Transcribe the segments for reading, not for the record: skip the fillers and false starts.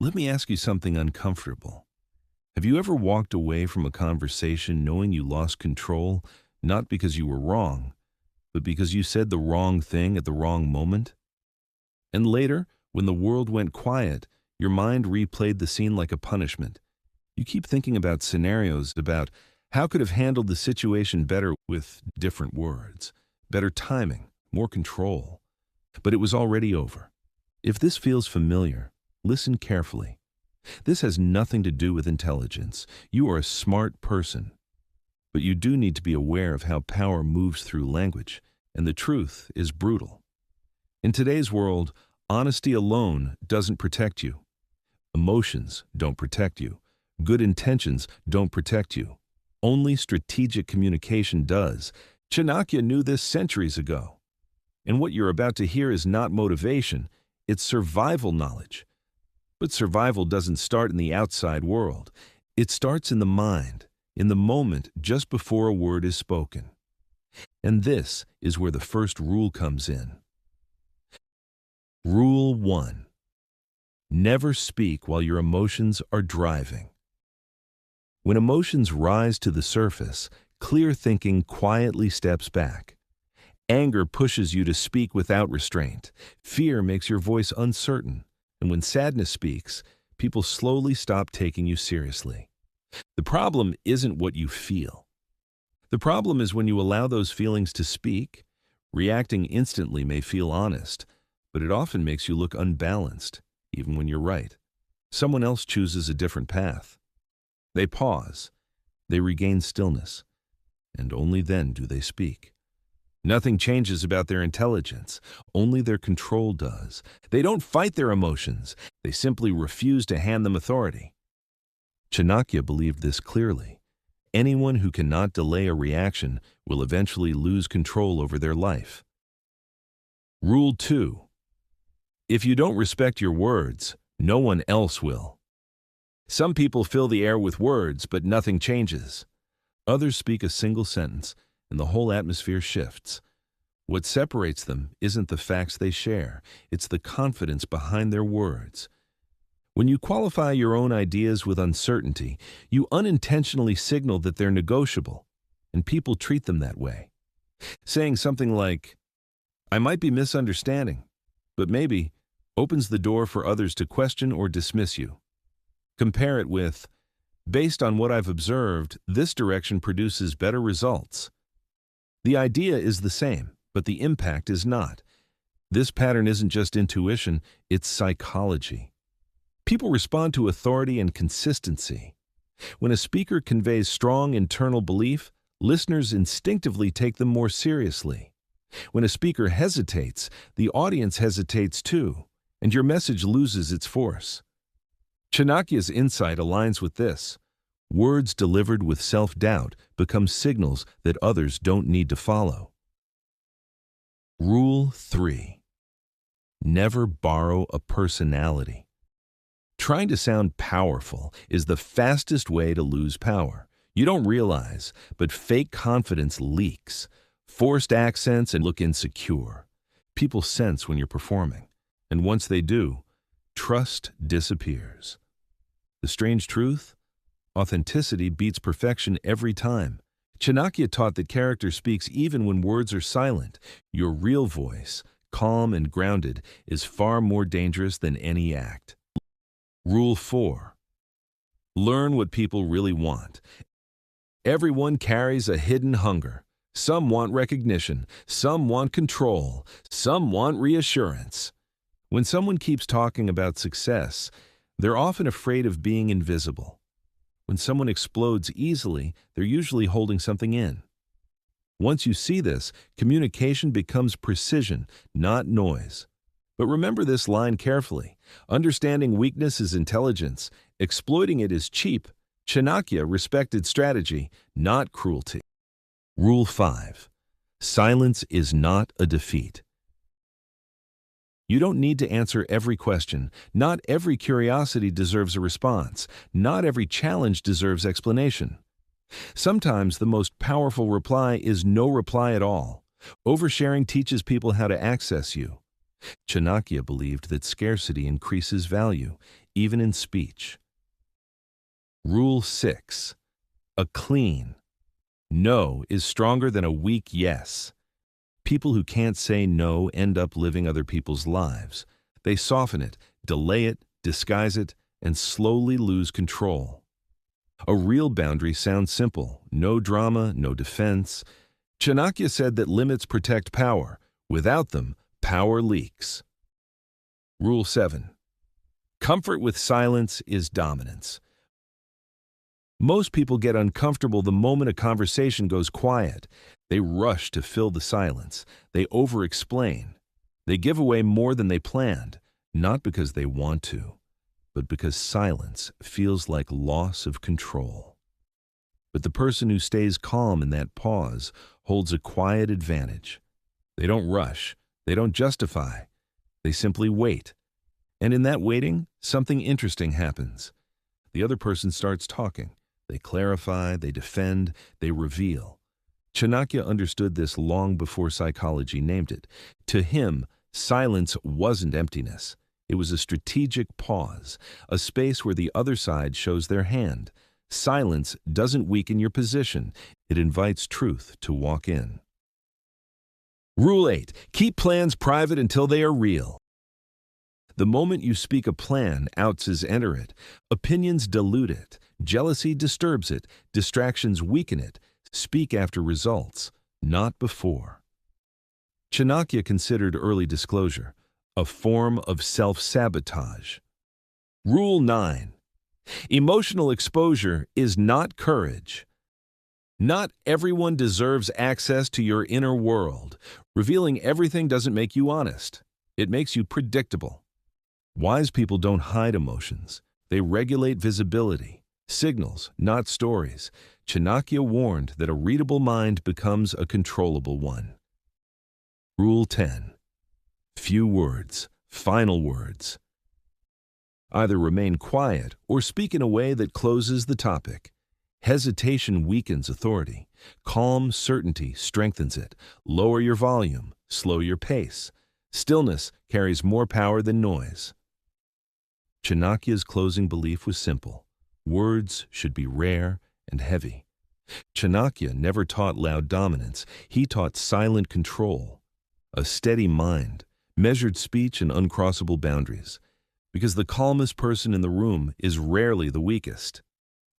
Let me ask you something uncomfortable. Have you ever walked away from a conversation knowing you lost control, not because you were wrong, but because you said the wrong thing at the wrong moment? And later, when the world went quiet, your mind replayed the scene like a punishment. You keep thinking about scenarios, about how could have handled the situation better with different words, better timing, more control. But it was already over. If this feels familiar, listen carefully. This has nothing to do with intelligence. You are a smart person. But you do need to be aware of how power moves through language, and the truth is brutal. In today's world, honesty alone doesn't protect you. Emotions don't protect you. Good intentions don't protect you. Only strategic communication does. Chanakya knew this centuries ago. And what you're about to hear is not motivation, it's survival knowledge. But survival doesn't start in the outside world. It starts in the mind, in the moment just before a word is spoken. And this is where the first rule comes in. Rule 1. Never speak while your emotions are driving. When emotions rise to the surface, clear thinking quietly steps back. Anger pushes you to speak without restraint. Fear makes your voice uncertain. And when sadness speaks, people slowly stop taking you seriously. The problem isn't what you feel. The problem is when you allow those feelings to speak. Reacting instantly may feel honest, but it often makes you look unbalanced, even when you're right. Someone else chooses a different path. They pause, they regain stillness, and only then do they speak. Nothing changes about their intelligence, only their control does. They don't fight their emotions, they simply refuse to hand them authority. Chanakya believed this clearly. Anyone who cannot delay a reaction will eventually lose control over their life. Rule 2. If you don't respect your words, no one else will. Some people fill the air with words, but nothing changes. Others speak a single sentence, and the whole atmosphere shifts. What separates them isn't the facts they share, it's the confidence behind their words. When you qualify your own ideas with uncertainty, you unintentionally signal that they're negotiable, and people treat them that way. Saying something like, "I might be misunderstanding, but maybe," opens the door for others to question or dismiss you. Compare it with, "Based on what I've observed, this direction produces better results." The idea is the same, but the impact is not. This pattern isn't just intuition, it's psychology. People respond to authority and consistency. When a speaker conveys strong internal belief, listeners instinctively take them more seriously. When a speaker hesitates, the audience hesitates too, and your message loses its force. Chanakya's insight aligns with this. Words delivered with self-doubt become signals that others don't need to follow. Rule 3. Never borrow a personality. Trying to sound powerful is the fastest way to lose power. You don't realize, but fake confidence leaks. Forced accents and look insecure. People sense when you're performing, and once they do, trust disappears. The strange truth? Authenticity beats perfection every time. Chanakya taught that character speaks even when words are silent. Your real voice, calm and grounded, is far more dangerous than any act. Rule 4. Learn what people really want. Everyone carries a hidden hunger. Some want recognition, some want control, some want reassurance. When someone keeps talking about success, they're often afraid of being invisible. When someone explodes easily, they're usually holding something in. Once you see this, communication becomes precision, not noise. But remember this line carefully. Understanding weakness is intelligence. Exploiting it is cheap. Chanakya respected strategy, not cruelty. Rule 5. Silence is not a defeat. You don't need to answer every question. Not every curiosity deserves a response. Not every challenge deserves explanation. Sometimes the most powerful reply is no reply at all. Oversharing teaches people how to access you. Chanakya believed that scarcity increases value. even in speech. Rule 6. A clean no is stronger than a weak yes. People who can't say no end up living other people's lives. They soften it, delay it, disguise it, and slowly lose control. A real boundary sounds simple: no drama, no defense. Chanakya said that limits protect power. Without them, power leaks. Rule 7. Comfort with silence is dominance. Most people get uncomfortable the moment a conversation goes quiet. They rush to fill the silence. They over-explain. They give away more than they planned, not because they want to, but because silence feels like loss of control. But the person who stays calm in that pause holds a quiet advantage. They don't rush. They don't justify. They simply wait. And in that waiting, something interesting happens. The other person starts talking. They clarify, they defend, they reveal. Chanakya understood this long before psychology named it. To him, silence wasn't emptiness. It was a strategic pause, a space where the other side shows their hand. Silence doesn't weaken your position. It invites truth to walk in. Rule 8. Keep plans private until they are real. The moment you speak a plan, outs enter it. Opinions dilute it. Jealousy disturbs it. Distractions weaken it. Speak after results, not before. Chanakya considered early disclosure a form of self-sabotage. Rule 9. Emotional exposure is not courage. Not everyone deserves access to your inner world. Revealing everything doesn't make you honest. It makes you predictable. Wise people don't hide emotions. They regulate visibility. Signals, not stories. Chanakya warned that a readable mind becomes a controllable one. Rule 10. Few words, final words. Either remain quiet or speak in a way that closes the topic. Hesitation weakens authority. Calm certainty strengthens it. Lower your volume, slow your pace. Stillness carries more power than noise. Chanakya's closing belief was simple. Words should be rare and heavy. Chanakya never taught loud dominance. He taught silent control, a steady mind, measured speech, and uncrossable boundaries. Because the calmest person in the room is rarely the weakest.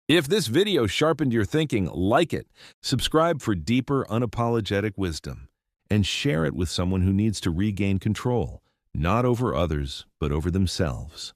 If this video sharpened your thinking, like it, subscribe for deeper, unapologetic wisdom, and share it with someone who needs to regain control, not over others, but over themselves.